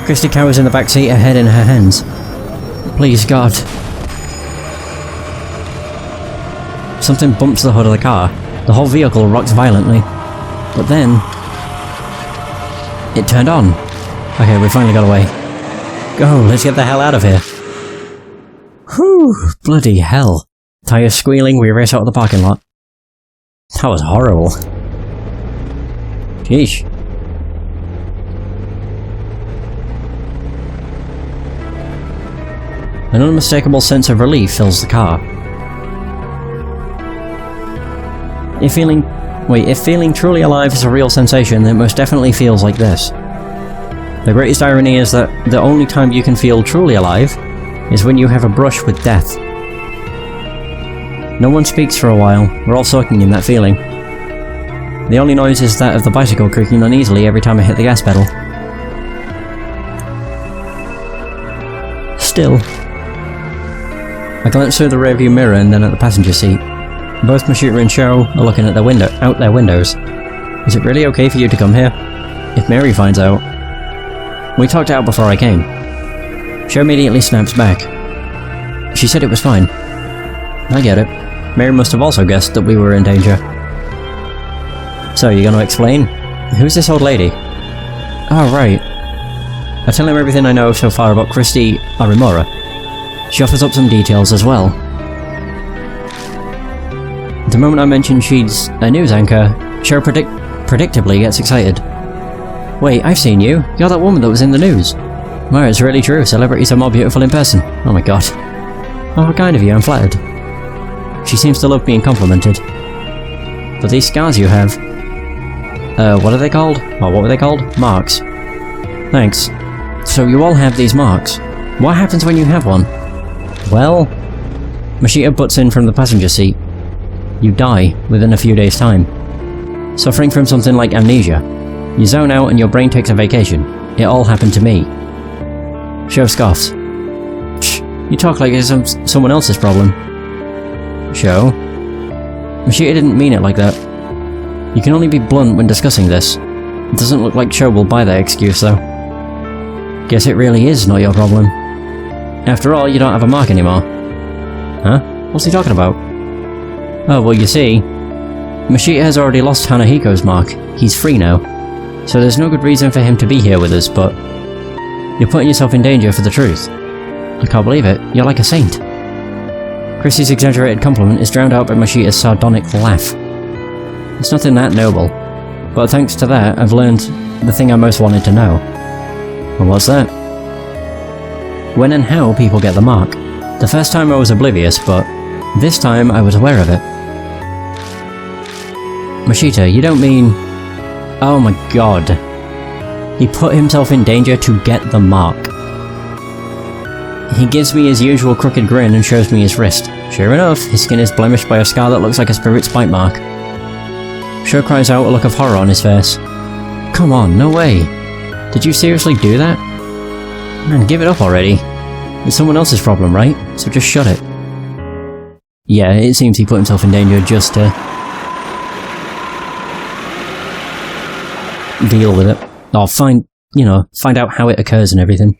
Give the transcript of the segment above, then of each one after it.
Christy cowers in the back seat, her head in her hands. Please, God. Something bumps the hood of the car. The whole vehicle rocks violently. But then... it turned on. Okay, we finally got away. Go, let's get the hell out of here. Whew, bloody hell. Tires squealing, we race out of the parking lot. That was horrible. Sheesh. An unmistakable sense of relief fills the car. If feeling truly alive is a real sensation, then it most definitely feels like this. The greatest irony is that the only time you can feel truly alive is when you have a brush with death. No one speaks for a while, we're all soaking in that feeling. The only noise is that of the bicycle creaking uneasily every time I hit the gas pedal. Still. I glance through the rearview mirror and then at the passenger seat. Both Mashita and Cheryl are looking at out their windows. Is it really okay for you to come here? If Mary finds out... We talked it out before I came. Cheryl immediately snaps back. She said it was fine. I get it. Mary must have also guessed that we were in danger. So, you gonna explain? Who's this old lady? Oh, right. I tell him everything I know so far about Christy Arimura. She offers up some details as well. The moment I mention she's a news anchor, Cheryl predictably gets excited. Wait, I've seen you. You're that woman that was in the news. Well, it's really true. Celebrities are more beautiful in person. Oh my god. Oh, how kind of you. I'm flattered. She seems to love being complimented. But these scars you have... what are they called? Or what were they called? Marks. Thanks. So you all have these marks. What happens when you have one? Well... Mashita butts in from the passenger seat. You die within a few days' time. Suffering from something like amnesia. You zone out and your brain takes a vacation. It all happened to me. Show scoffs. Shh, you talk like it's someone else's problem. Show. Mashita didn't mean it like that. You can only be blunt when discussing this. It doesn't look like Cho will buy that excuse though. Guess it really is not your problem. After all, you don't have a mark anymore. Huh? What's he talking about? Oh, well you see, Mashita has already lost Hanahiko's mark. He's free now. So there's no good reason for him to be here with us, but... You're putting yourself in danger for the truth. I can't believe it. You're like a saint. Chrissy's exaggerated compliment is drowned out by Mashita's sardonic laugh. It's nothing that noble, but thanks to that, I've learned the thing I most wanted to know. And what's that? When and how people get the mark. The first time I was oblivious, but this time I was aware of it. Mashita, you don't mean... Oh my god. He put himself in danger to get the mark. He gives me his usual crooked grin and shows me his wrist. Sure enough, his skin is blemished by a scar that looks like a spirit's bite mark. Sho cries out, a look of horror on his face. Come on, no way. Did you seriously do that? Man, give it up already. It's someone else's problem, right? So just shut it. Yeah, it seems he put himself in danger just to... deal with it. Or find out how it occurs and everything.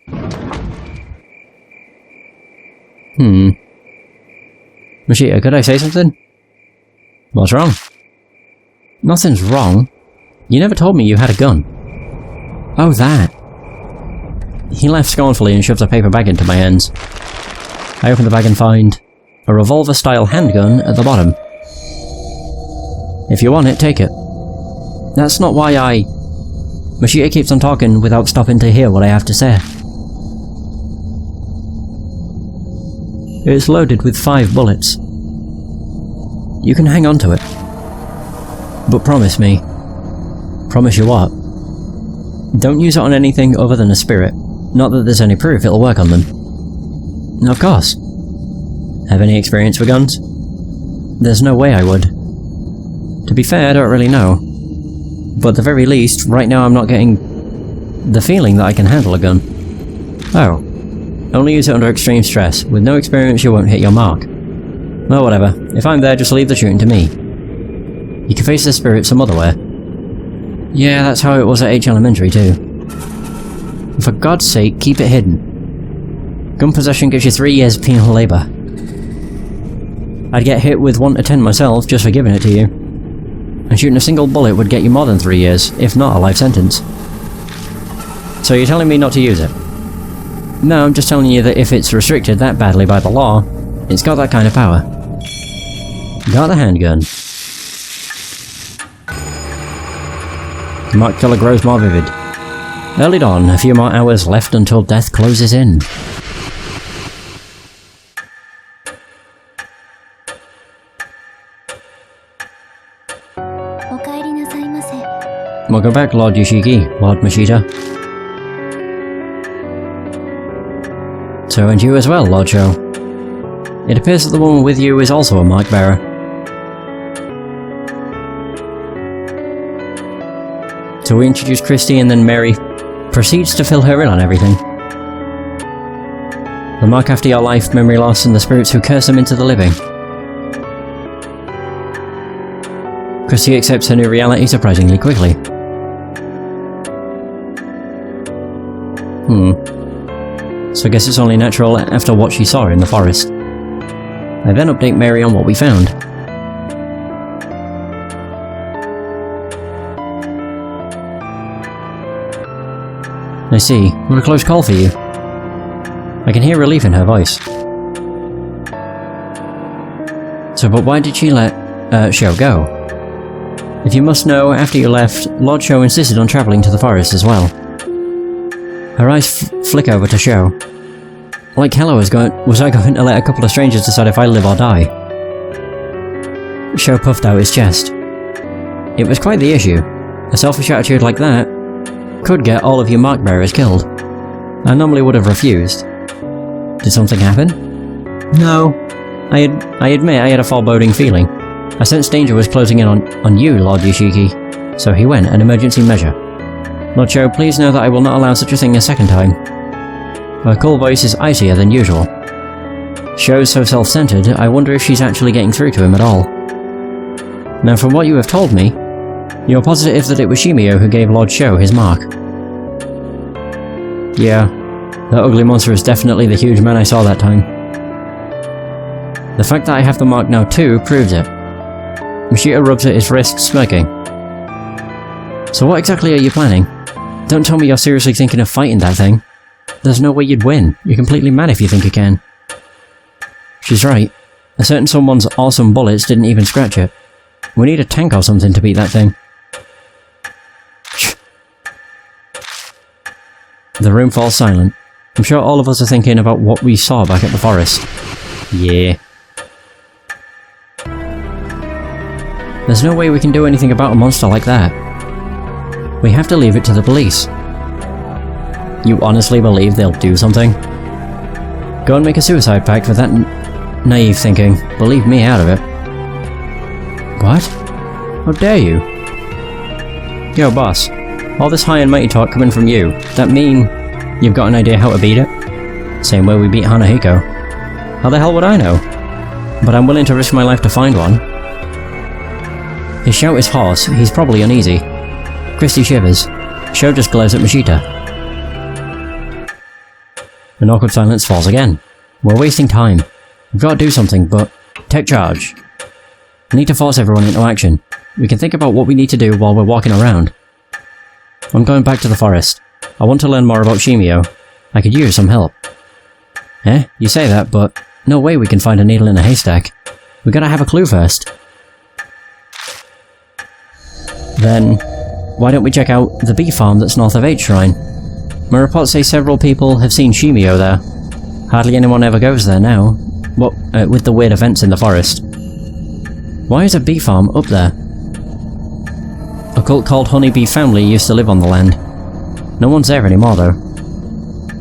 Mashita, could I say something? What's wrong? Nothing's wrong. You never told me you had a gun. Oh, that. He laughs scornfully and shoves a paper bag into my hands. I open the bag and find a revolver-style handgun at the bottom. If you want it, take it. That's not why I... Mashita keeps on talking without stopping to hear what I have to say. It's loaded with 5 bullets. You can hang on to it. But promise me. Promise you what? Don't use it on anything other than a spirit. Not that there's any proof it'll work on them. Of course. Have any experience with guns? There's no way I would. To be fair, I don't really know. But at the very least, right now I'm not getting the feeling that I can handle a gun. Oh. Only use it under extreme stress. With no experience you won't hit your mark. Well, whatever. If I'm there, just leave the shooting to me. You can face the spirit some other way. Yeah, that's how it was at H Elementary too. for God's sake, keep it hidden. Gun possession gives you 3 years penal labour. I'd get hit with 1 to 10 myself just for giving it to you. And shooting a single bullet would get you more than 3 years, if not a life sentence. So you're telling me not to use it? No, I'm just telling you that if it's restricted that badly by the law, it's got that kind of power. Got the handgun. The marked colour grows more vivid. Early dawn, a few more hours left until death closes in. Welcome back, Lord Yoshiki, Lord Mashita. So, and you as well, Lord Sho. It appears that the woman with you is also a mark bearer. So we introduce Christy and then Mary proceeds to fill her in on everything. The mark after your life, memory loss, and the spirits who curse them into the living. Christy accepts her new reality surprisingly quickly. So I guess it's only natural after what she saw in the forest. I then update Mary on what we found. I see. What a close call for you. I can hear relief in her voice. So, but why did she let Sho go? If you must know, after you left, Lord Sho insisted on travelling to the forest as well. Her eyes flick over to Sho. Like hell was I going to let a couple of strangers decide if I live or die? Sho puffed out his chest. It was quite the issue. A selfish attitude like that could get all of you mark bearers killed. I normally would have refused. Did something happen? No. I admit I had a foreboding feeling. I sensed danger was closing in on you, Lord Yoshiki. So he went, an emergency measure. Lord Sho, please know that I will not allow such a thing a second time. Her cool voice is icier than usual. Sho's so self-centered, I wonder if she's actually getting through to him at all. Now from what you have told me, you're positive that it was Shimio who gave Lord Sho his mark. Yeah, that ugly monster is definitely the huge man I saw that time. The fact that I have the mark now too proves it. Mashita rubs at his wrist, smirking. So what exactly are you planning? Don't tell me you're seriously thinking of fighting that thing. There's no way you'd win. You're completely mad if you think you can. She's right. A certain someone's awesome bullets didn't even scratch it. We need a tank or something to beat that thing. The room falls silent. I'm sure all of us are thinking about what we saw back at the forest. Yeah. There's no way we can do anything about a monster like that. We have to leave it to the police. You honestly believe they'll do something? Go and make a suicide pact with that naive thinking. Believe me out of it. What? How dare you? Yo, boss. All this high and mighty talk coming from you, that mean you've got an idea how to beat it? Same way we beat Hanahiko. How the hell would I know? But I'm willing to risk my life to find one. His shout is hoarse, he's probably uneasy. Christy shivers. Sho just glares at Mashita. An awkward silence falls again. We're wasting time. We've got to do something, but take charge. I need to force everyone into action. We can think about what we need to do while we're walking around. I'm going back to the forest. I want to learn more about Shimio. I could use some help. You say that, but no way we can find a needle in a haystack. We gotta have a clue first. Then, why don't we check out the bee farm that's north of H Shrine? My reports say several people have seen Shimio there. Hardly anyone ever goes there now. What, with the weird events in the forest. Why is a bee farm up there? A cult called Honeybee Family used to live on the land. No one's there anymore though.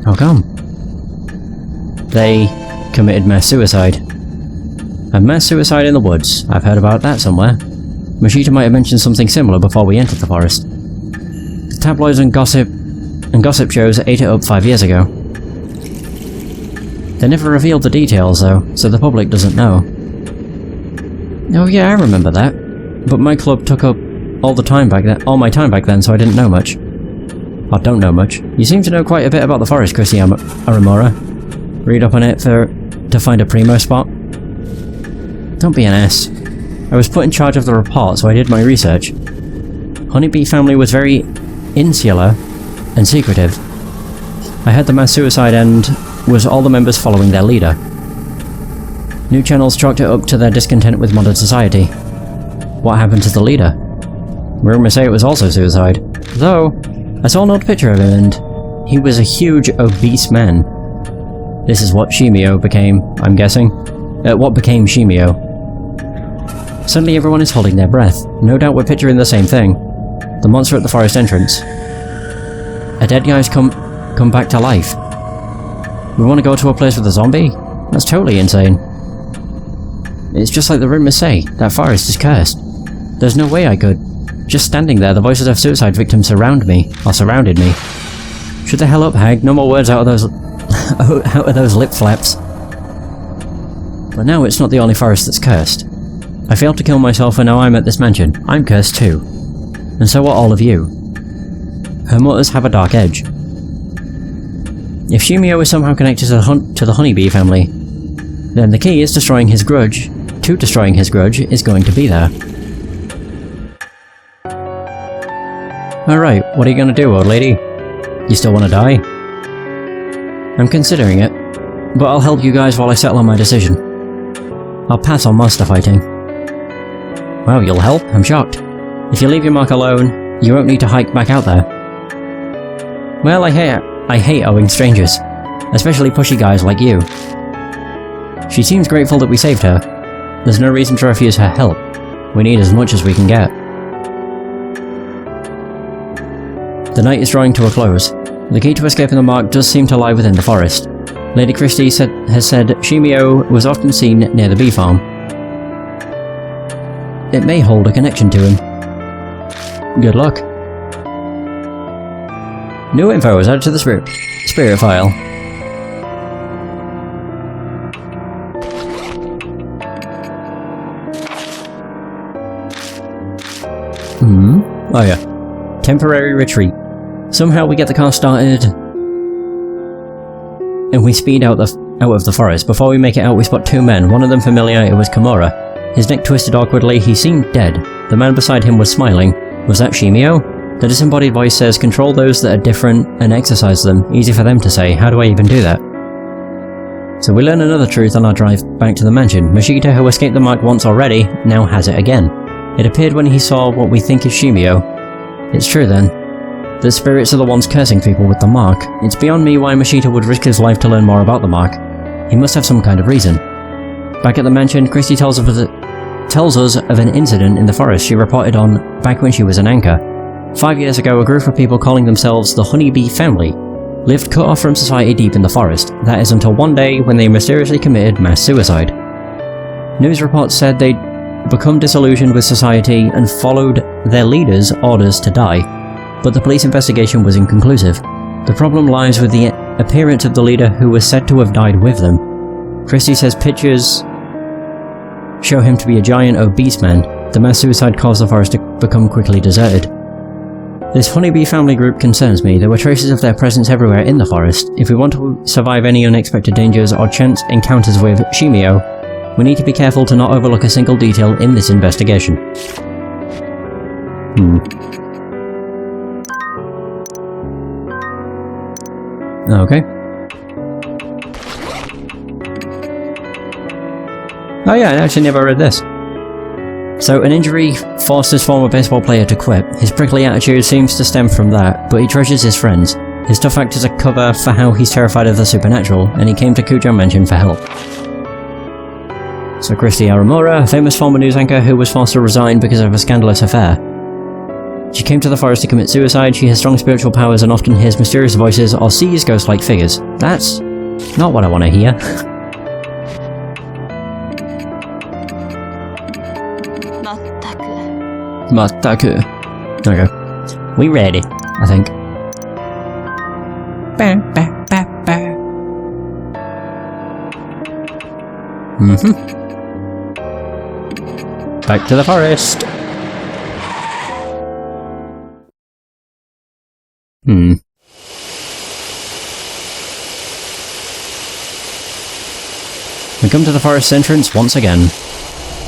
How come? They committed mass suicide. A mass suicide in the woods. I've heard about that somewhere. Mashita might have mentioned something similar before we entered the forest. The tabloids and gossip shows ate it up 5 years ago. They never revealed the details though, so the public doesn't know. Oh yeah, I remember that. But my club took up all my time back then, so I didn't know much. Or don't know much. You seem to know quite a bit about the forest, Christy Aramora. Read up on it to find a primo spot? Don't be an ass. I was put in charge of the report, so I did my research. Honeybee family was very insular and secretive. I heard the mass suicide end was all the members following their leader. New channels chalked it up to their discontent with modern society. What happened to the leader? Rumors say it was also suicide. Though, I saw an old picture of him and he was a huge, obese man. This is what Shimio became, I'm guessing. What became Shimio. Suddenly everyone is holding their breath. No doubt we're picturing the same thing. The monster at the forest entrance. A dead guy's come back to life. We want to go to a place with a zombie? That's totally insane. It's just like the rumors say, that forest is cursed. There's no way I could. Just standing there, the voices of suicide victims surrounded me. Shut the hell up, Hag. No more words out of those lip flaps. But now it's not the only forest that's cursed. I failed to kill myself and now I'm at this mansion. I'm cursed too. And so are all of you. Her motives have a dark edge. If Shimio is somehow connected to the Honeybee family, then the key is destroying his grudge. Destroying his grudge is going to be there. Alright, what are you gonna do, old lady? You still wanna die? I'm considering it, but I'll help you guys while I settle on my decision. I'll pass on monster fighting. Wow, you'll help? I'm shocked. If you leave your mark alone, you won't need to hike back out there. Well, I hate owing strangers, especially pushy guys like you. She seems grateful that we saved her. There's no reason to refuse her help. We need as much as we can get. The night is drawing to a close. The key to escaping the mark does seem to lie within the forest. Lady Christie has said Shimio was often seen near the bee farm. It may hold a connection to him. Good luck. New info is added to the spirit file. Oh yeah. Temporary retreat. Somehow we get the car started and we speed out of the forest. Before we make it out, we spot two men. One of them familiar, it was Kimura. His neck twisted awkwardly, he seemed dead. The man beside him was smiling. Was that Shimio? The disembodied voice says, control those that are different and exercise them. Easy for them to say, how do I even do that? So we learn another truth on our drive back to the mansion. Mashita, who escaped the mark once already, now has it again. It appeared when he saw what we think is Shimio. It's true then. The spirits are the ones cursing people with the mark. It's beyond me why Mashita would risk his life to learn more about the mark. He must have some kind of reason. Back at the mansion, Christy tells us of an incident in the forest she reported on back when she was an anchor. 5 years ago, a group of people calling themselves the Honeybee family lived cut off from society deep in the forest. That is until one day when they mysteriously committed mass suicide. News reports said they'd become disillusioned with society and followed their leaders' orders to die, but the police investigation was inconclusive. The problem lies with the appearance of the leader who was said to have died with them. Christie says pictures show him to be a giant obese man. The mass suicide caused the forest to become quickly deserted. This Honeybee family group concerns me. There were traces of their presence everywhere in the forest. If we want to survive any unexpected dangers or chance encounters with Shimio, we need to be careful to not overlook a single detail in this investigation. Okay. Oh yeah, I actually never read this. So, an injury forced his former baseball player to quit. His prickly attitude seems to stem from that, but he treasures his friends. His tough act is a cover for how he's terrified of the supernatural, and he came to Kujo Mansion for help. So Christy Aramura, a famous former news anchor who was forced to resign because of a scandalous affair. She came to the forest to commit suicide. She has strong spiritual powers and often hears mysterious voices or sees ghost-like figures. That's not what I want to hear. Mattaku. Okay. We ready, I think. Back to the forest. We come to the forest entrance once again.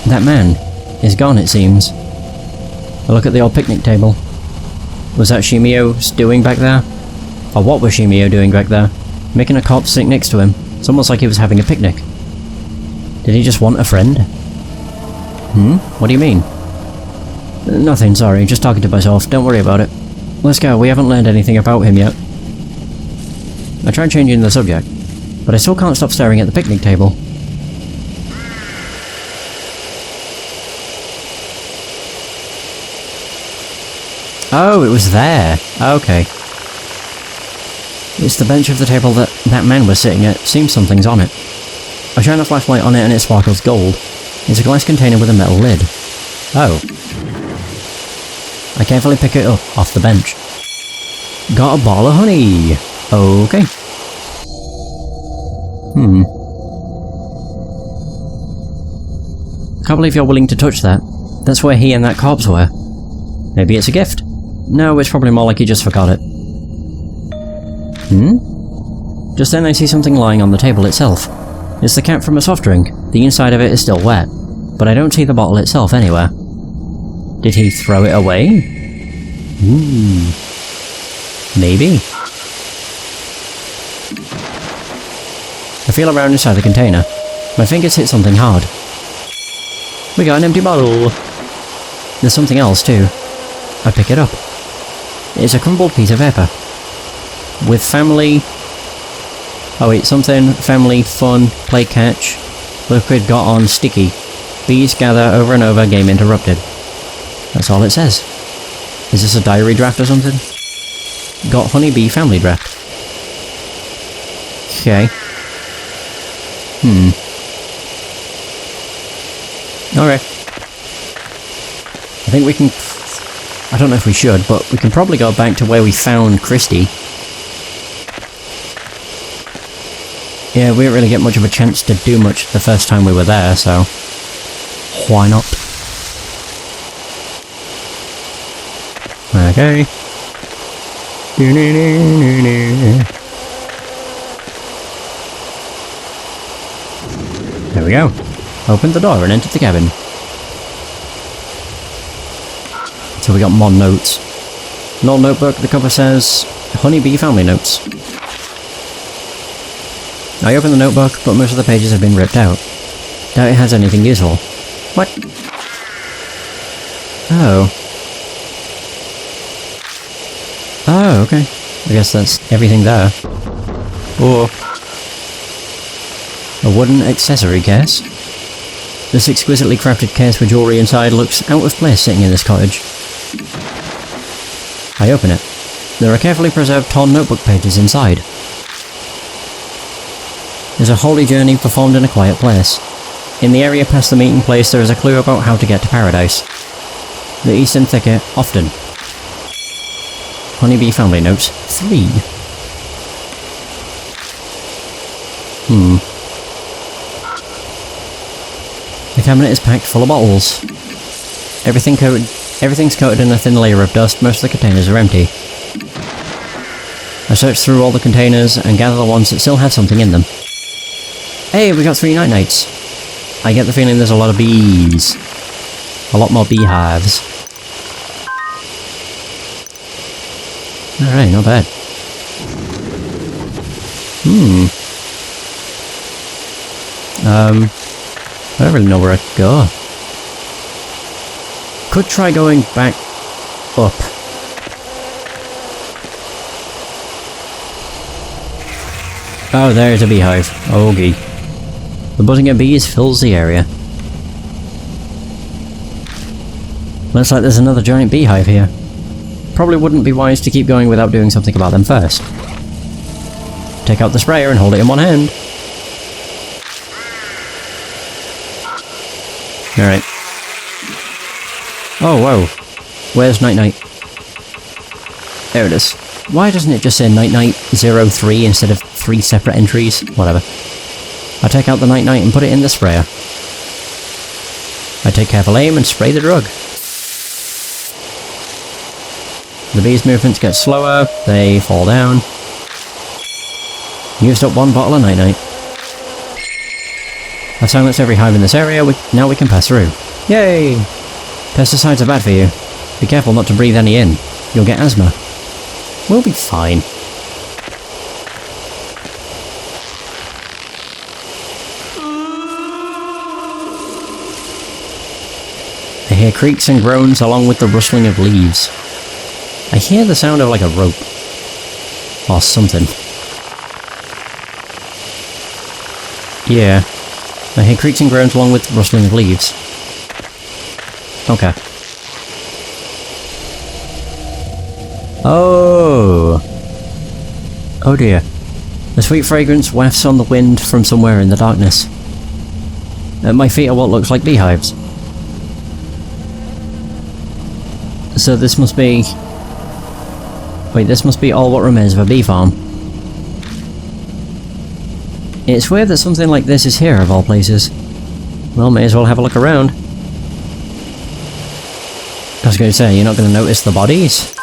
That man is gone, it seems. A look at the old picnic table. Was that Shimio doing back there? Or what was Shimio doing back there? Making a corpse sit next to him. It's almost like he was having a picnic. Did he just want a friend? What do you mean? Nothing, sorry, just talking to myself, don't worry about it. Let's go, we haven't learned anything about him yet. I tried changing the subject, but I still can't stop staring at the picnic table. Oh, it was there. Okay. It's the bench of the table that man was sitting at. Seems something's on it. I shine a flashlight on it and it sparkles gold. It's a glass container with a metal lid. Oh. I carefully pick it up off the bench. Got a bottle of honey! Okay. Can't believe you're willing to touch that. That's where he and that corpse were. Maybe it's a gift. No, it's probably more like he just forgot it. Just then I see something lying on the table itself. It's the cap from a soft drink. The inside of it is still wet, but I don't see the bottle itself anywhere. Did he throw it away? Maybe. I feel around inside the container. My fingers hit something hard. We got an empty bottle. There's something else too. I pick it up. It's a crumbled piece of paper. With family... Oh wait, something, family, fun, play catch, liquid got on, sticky, bees gather over and over, game interrupted. That's all it says. Is this a diary draft or something? Got honeybee family draft. Okay. Okay. I think we can... I don't know if we should, but we can probably go back to where we found Christy. Yeah, we didn't really get much of a chance to do much the first time we were there, so... why not? Okay. There we go. Opened the door and entered the cabin. So we got more notes. An old notebook, the cover says, Honeybee Family Notes. I open the notebook, but most of the pages have been ripped out. Doubt it has anything useful. What? Oh. Oh, okay. I guess that's everything there. Or... a wooden accessory case. This exquisitely crafted case with jewellery inside looks out of place sitting in this cottage. I open it. There are carefully preserved torn notebook pages inside. There's a holy journey performed in a quiet place. In the area past the meeting place there is a clue about how to get to paradise. The eastern thicket, often. Honeybee Family Notes 3. The cabinet is packed full of bottles. Everything's coated in a thin layer of dust, most of the containers are empty. I search through all the containers and gather the ones that still have something in them. Hey, we got 3 night-nights! I get the feeling there's a lot of bees. A lot more beehives. Alright, not bad. I don't really know where I could go. Could try going back up. Oh, there's a beehive. Okay. The buzzing of bees fills the area. Looks like there's another giant beehive here. Probably wouldn't be wise to keep going without doing something about them first. Take out the sprayer and hold it in one hand. Alright. Oh, whoa. Where's Night-Night? There it is. Why doesn't it just say Night-Night 03 instead of 3 separate entries? Whatever. I take out the Night-Night and put it in the sprayer. I take careful aim and spray the drug. The bees' movements get slower, they fall down. Used up 1 bottle of night-night. I've silenced every hive in this area, now we can pass through. Yay! Pesticides are bad for you. Be careful not to breathe any in. You'll get asthma. We'll be fine. I hear creaks and groans along with the rustling of leaves. I hear the sound of like a rope. Or something. Yeah. I hear creaks and groans along with the rustling of leaves. Okay. Oh! Oh dear. The sweet fragrance wafts on the wind from somewhere in the darkness. At my feet are what looks like beehives. So this must be... Wait, this must be all what remains of a bee farm. It's weird that something like this is here, of all places. Well, may as well have a look around. I was going to say, you're not going to notice the bodies?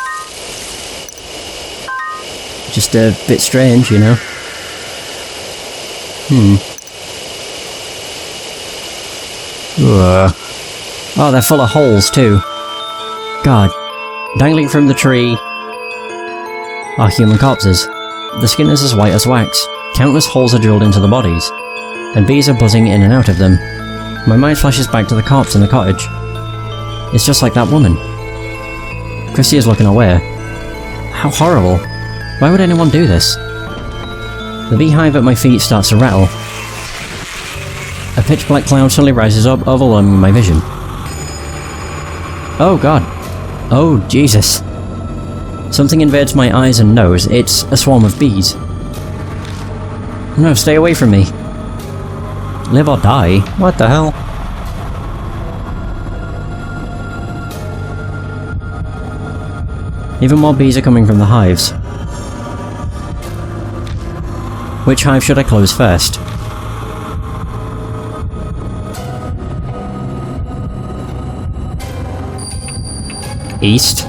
Just a bit strange, you know? Ugh. Oh, they're full of holes, too. God. Dangling from the tree are human corpses. The skin is as white as wax. Countless holes are drilled into the bodies, and bees are buzzing in and out of them. My mind flashes back to the corpse in the cottage. It's just like that woman. Christy is looking away. How horrible. Why would anyone do this? The beehive at my feet starts to rattle. A pitch black cloud suddenly rises up, overwhelming my vision. Oh god. Oh Jesus. Something invades my eyes and nose. It's a swarm of bees. No, stay away from me. Live or die? What the hell? Even more bees are coming from the hives. Which hive should I close first? East.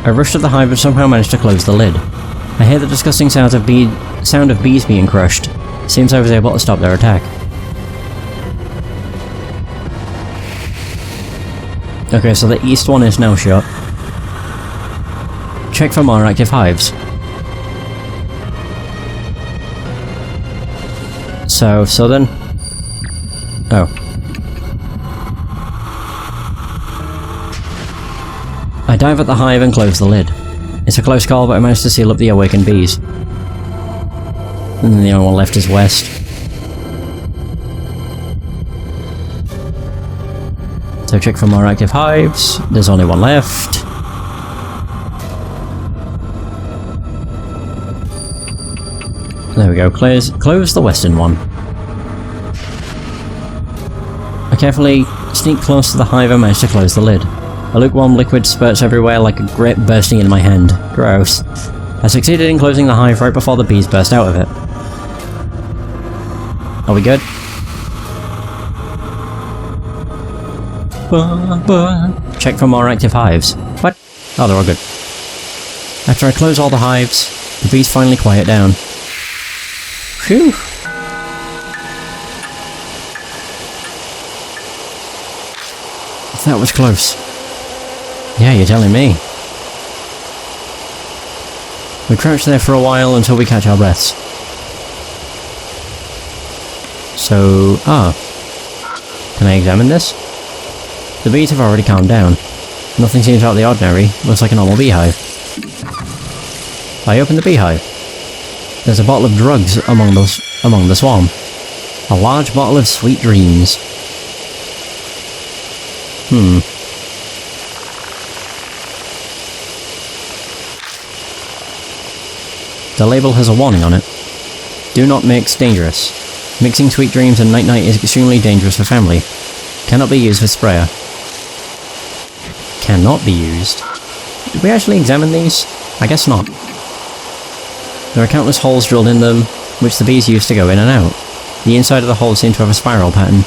I rush to the hive and somehow manage to close the lid. I hear the disgusting sound of bees being crushed. Seems I was able to stop their attack. Okay, so the east one is now shut. Check for more active hives. So, southern? Oh. I dive at the hive and close the lid. It's a close call, but I managed to seal up the awakened bees. And then the only one left is west. So check for more active hives. There's only one left. There we go, close the western one. I carefully sneak close to the hive and manage to close the lid. A lukewarm liquid spurts everywhere like a grape bursting in my hand. Gross. I succeeded in closing the hive right before the bees burst out of it. Are we good? Check for more active hives. What? Oh, they're all good. After I close all the hives, the bees finally quiet down. Phew! That was close. Yeah, you're telling me. We crouch there for a while until we catch our breaths. So... Can I examine this? The bees have already calmed down. Nothing seems out of the ordinary. Looks like a normal beehive. I open the beehive. There's a bottle of drugs among the swarm. A large bottle of sweet dreams. The label has a warning on it. Do not mix, dangerous. Mixing sweet dreams and night-night is extremely dangerous for family. Cannot be used with sprayer. Cannot be used? Did we actually examine these? I guess not. There are countless holes drilled in them, which the bees use to go in and out. The inside of the hole seems to have a spiral pattern.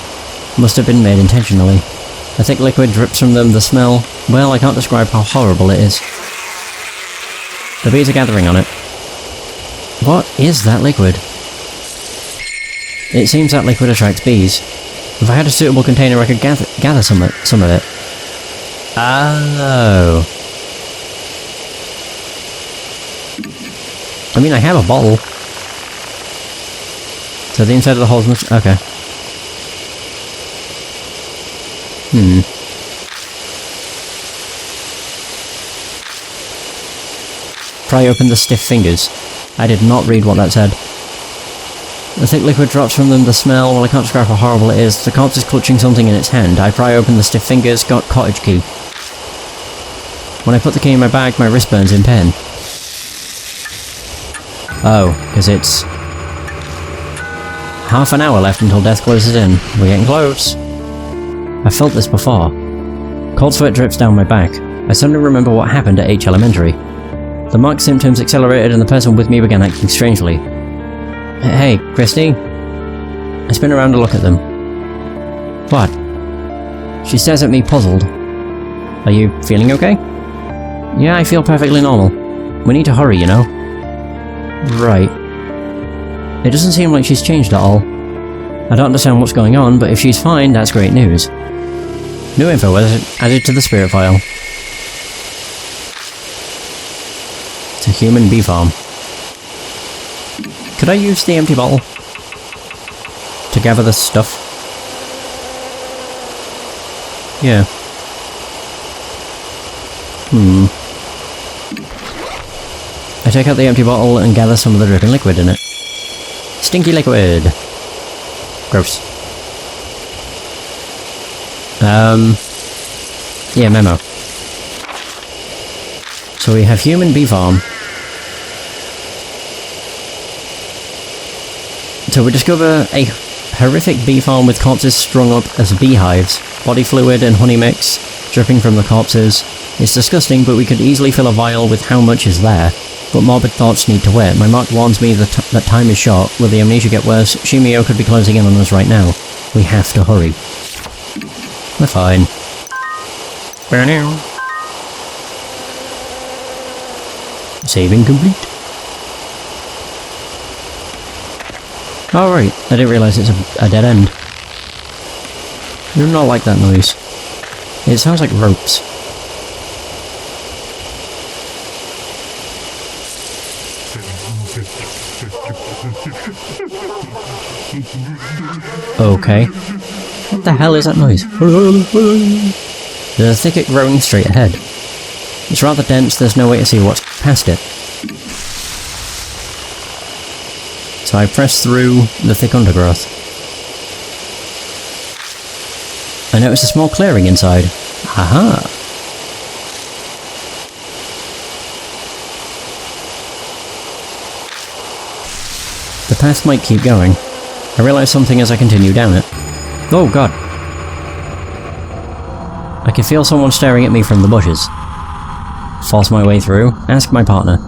Must have been made intentionally. A thick liquid drips from them, the smell... well, I can't describe how horrible it is. The bees are gathering on it. What is that liquid? It seems that liquid attracts bees. If I had a suitable container, I could gather some of it. Oh. I mean, I have a bottle. So the inside of the hole's much... okay. Pry open the stiff fingers. I did not read what that said. The thick liquid drops from them, the smell, well I can't describe how horrible it is. The corpse is clutching something in its hand. I pry open the stiff fingers, got cottage key. When I put the key in my bag, my wrist burns in pain. Oh, because it's... half an hour left until death closes in. We're getting close. I've felt this before. Cold sweat drips down my back. I suddenly remember what happened at H Elementary. The marked symptoms accelerated and the person with me began acting strangely. Hey, Christy? I spin around to look at them. What? She stares at me, puzzled. Are you feeling okay? Yeah, I feel perfectly normal. We need to hurry, you know? Right. It doesn't seem like she's changed at all. I don't understand what's going on, but if she's fine, that's great news. New info was added to the spirit file. It's a human bee farm. Could I use the empty bottle to gather the stuff? Yeah. I take out the empty bottle and gather some of the dripping liquid in it. Stinky liquid! Gross. Yeah, memo. So we have human bee farm. So we discover a horrific bee farm with corpses strung up as beehives, body fluid and honey mix dripping from the corpses. It's disgusting, but we could easily fill a vial with how much is there. But morbid thoughts need to wait. My mark warns me that time is short. Will the amnesia get worse? Shimio could be closing in on us right now. We have to hurry. We're fine. Saving complete. Oh right, I didn't realise it's a dead end. I do not like that noise. It sounds like ropes. Okay. What the hell is that noise? There's a thicket growing straight ahead. It's rather dense, there's no way to see what's past it. So I press through the thick undergrowth. I notice a small clearing inside. Aha! The path might keep going. I realise something as I continue down it. Oh god! I can feel someone staring at me from the bushes. Force my way through, ask my partner.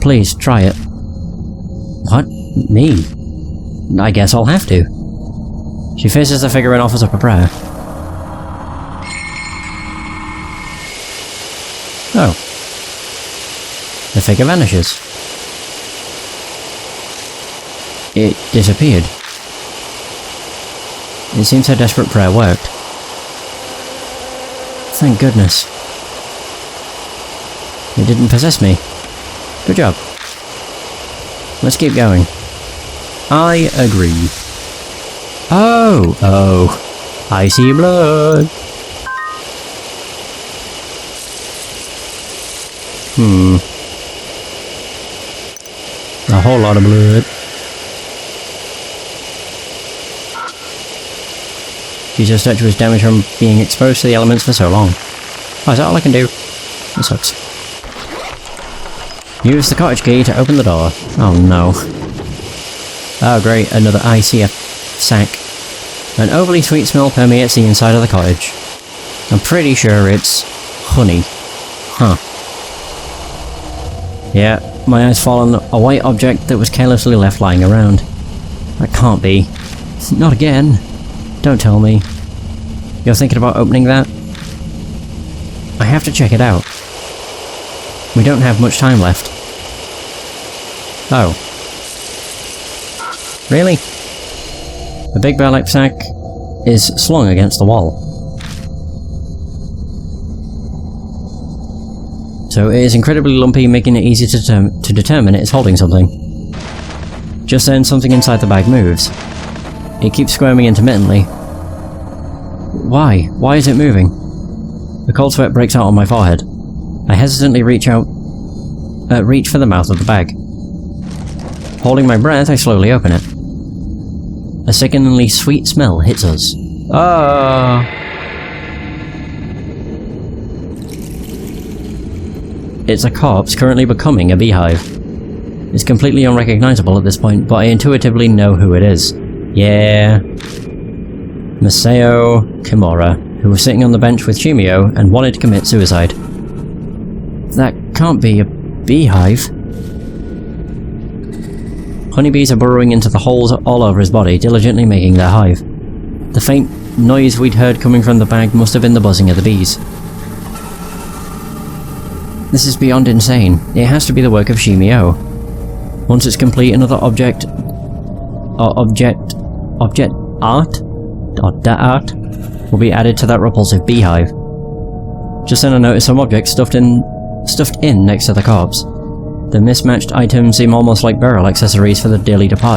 Please, try it. What? Me? I guess I'll have to. She faces the figure and offers up a prayer. Oh. The figure vanishes. It disappeared. It seems her desperate prayer worked. Thank goodness. It didn't possess me. Good job. Let's keep going. I agree. Oh, I see blood. A whole lot of blood. Jesus' statue was damaged from being exposed to the elements for so long. Oh, is that all I can do? That sucks. Use the cottage key to open the door. Oh no. Oh great, another ICF sack. An overly sweet smell permeates the inside of the cottage. I'm pretty sure it's honey. Huh. Yeah, my eyes fall on a white object that was carelessly left lying around. That can't be. Not again. Don't tell me. You're thinking about opening that? I have to check it out. We don't have much time left. Oh. Really? The big burlap sack is slung against the wall. So it is incredibly lumpy, making it easy to determine it is holding something. Just then, something inside the bag moves. It keeps squirming intermittently. Why? Why is it moving? The cold sweat breaks out on my forehead. I hesitantly reach for the mouth of the bag. Holding my breath, I slowly open it. A sickeningly sweet smell hits us. Ah! It's a corpse currently becoming a beehive. It's completely unrecognizable at this point, but I intuitively know who it is. Yeah. Masao Kimura, who was sitting on the bench with Shumio and wanted to commit suicide. That can't be a beehive. Honeybees are burrowing into the holes all over his body, diligently making their hive. The faint noise we'd heard coming from the bag must have been the buzzing of the bees. This is beyond insane. It has to be the work of Shumio. Once it's complete, another object art will be added to that repulsive beehive. Just then I noticed some objects stuffed in next to the corpse. The mismatched items seem almost like burial accessories for the dearly departed.